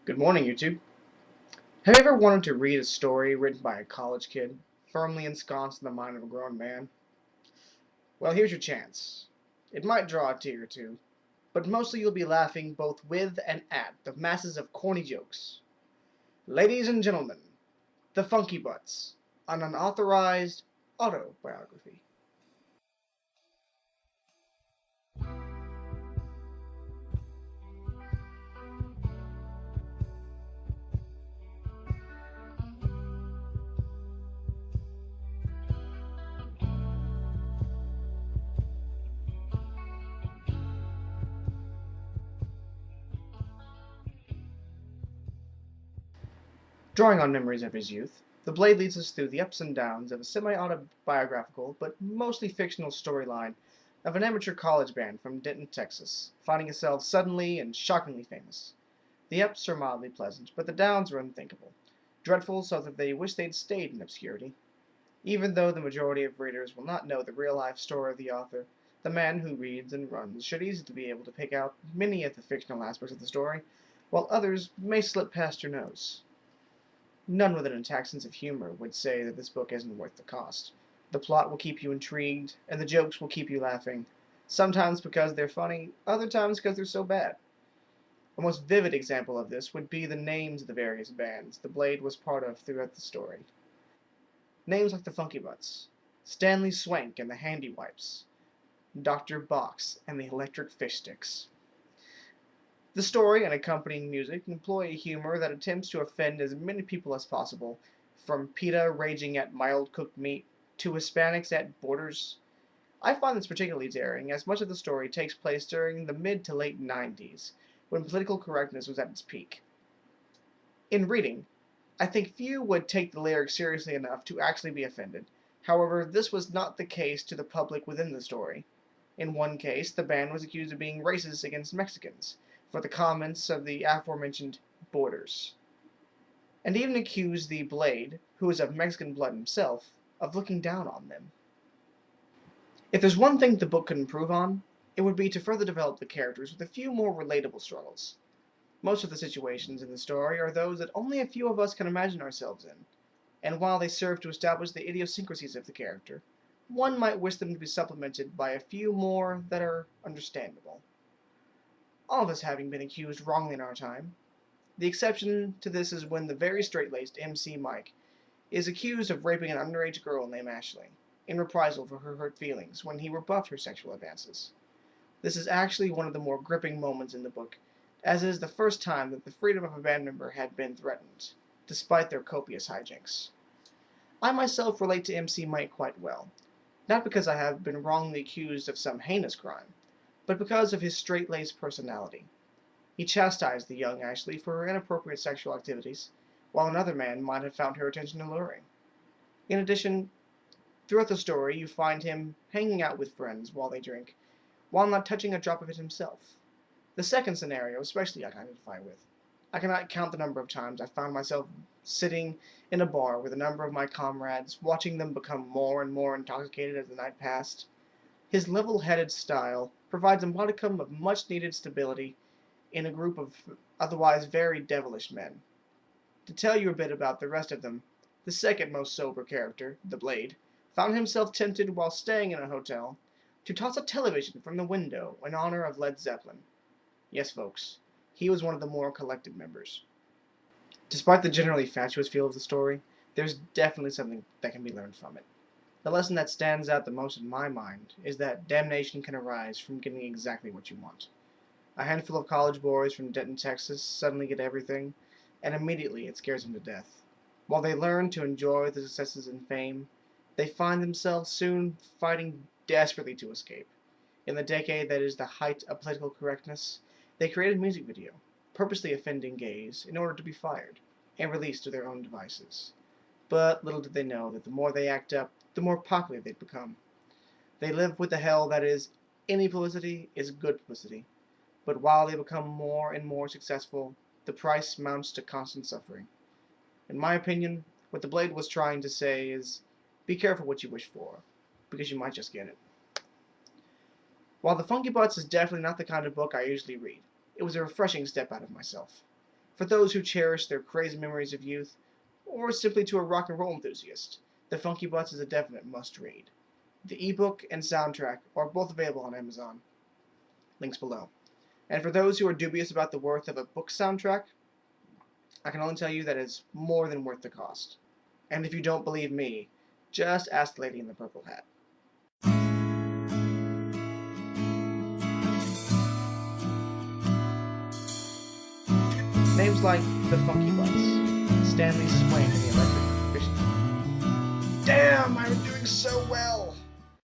Good morning, YouTube. Have you ever wanted to read a story written by a college kid, firmly ensconced in the mind of a grown man? Well, here's your chance. It might draw a tear or two, but mostly you'll be laughing both with and at the masses of corny jokes. Ladies and gentlemen, The Funky Butts, an unauthorized autobiography. Drawing on memories of his youth, The Blade leads us through the ups and downs of a semi-autobiographical but mostly fictional storyline of an amateur college band from Denton, Texas, finding itself suddenly and shockingly famous. The ups are mildly pleasant, but the downs are unthinkable, dreadful so that they wish they'd stayed in obscurity. Even though the majority of readers will not know the real-life story of the author, the man who reads and runs should easily be able to pick out many of the fictional aspects of the story, while others may slip past your nose. None with an intact sense of humor would say that this book isn't worth the cost. The plot will keep you intrigued, and the jokes will keep you laughing, sometimes because they're funny, other times because they're so bad. A most vivid example of this would be the names of the various bands the Blade was part of throughout the story. Names like the Funky Butts, Stanley Swank and the Handy Wipes, Dr. Box and the Electric Fish Sticks. The story and accompanying music employ a humor that attempts to offend as many people as possible, from PETA raging at mild cooked meat to Hispanics at Borders. I find this particularly daring, as much of the story takes place during the mid to late 90s, when political correctness was at its peak. In reading, I think few would take the lyrics seriously enough to actually be offended. However, this was not the case to the public within the story. In one case, the band was accused of being racist against Mexicans for the comments of the aforementioned Borders, and even accused the Blade, who is of Mexican blood himself, of looking down on them. If there's one thing the book could improve on, it would be to further develop the characters with a few more relatable struggles. Most of the situations in the story are those that only a few of us can imagine ourselves in, and while they serve to establish the idiosyncrasies of the character, one might wish them to be supplemented by a few more that are understandable. All of us having been accused wrongly in our time. The exception to this is when the very straight-laced MC Mike is accused of raping an underage girl named Ashley, in reprisal for her hurt feelings when he rebuffed her sexual advances. This is actually one of the more gripping moments in the book, as it is the first time that the freedom of a band member had been threatened, despite their copious hijinks. I myself relate to MC Mike quite well, not because I have been wrongly accused of some heinous crime, but because of his straight-laced personality. He chastised the young Ashley for her inappropriate sexual activities, while another man might have found her attention alluring. In addition, throughout the story you find him hanging out with friends while they drink, while not touching a drop of it himself. The second scenario especially I can identify with. I cannot count the number of times I found myself sitting in a bar with a number of my comrades, watching them become more and more intoxicated as the night passed. His level-headed style provides a modicum of much-needed stability in a group of otherwise very devilish men. To tell you a bit about the rest of them, the second most sober character, the Blade, found himself tempted while staying in a hotel to toss a television from the window in honor of Led Zeppelin. Yes, folks, he was one of the more collected members. Despite the generally fatuous feel of the story, there's definitely something that can be learned from it. The lesson that stands out the most in my mind is that damnation can arise from getting exactly what you want. A handful of college boys from Denton, Texas suddenly get everything, and immediately it scares them to death. While they learn to enjoy the successes and fame, they find themselves soon fighting desperately to escape. In the decade that is the height of political correctness, they create a music video, purposely offending gays, in order to be fired, and released to their own devices. But little did they know that the more they act up, the more popular they'd become. They live with the hell that is, any publicity is good publicity. But while they become more and more successful, the price mounts to constant suffering. In my opinion, what the Blade was trying to say is, be careful what you wish for, because you might just get it. While The Funky Butts is definitely not the kind of book I usually read, it was a refreshing step out of myself. For those who cherish their crazy memories of youth, or simply to a rock and roll enthusiast, The Funky Butts is a definite must-read. The ebook and soundtrack are both available on Amazon. Links below. And for those who are dubious about the worth of a book soundtrack, I can only tell you that it's more than worth the cost. And if you don't believe me, just ask the lady in the purple hat. Names like The Funky Butts, Stanley swaying to the electric fishing. Damn, I'm doing so well!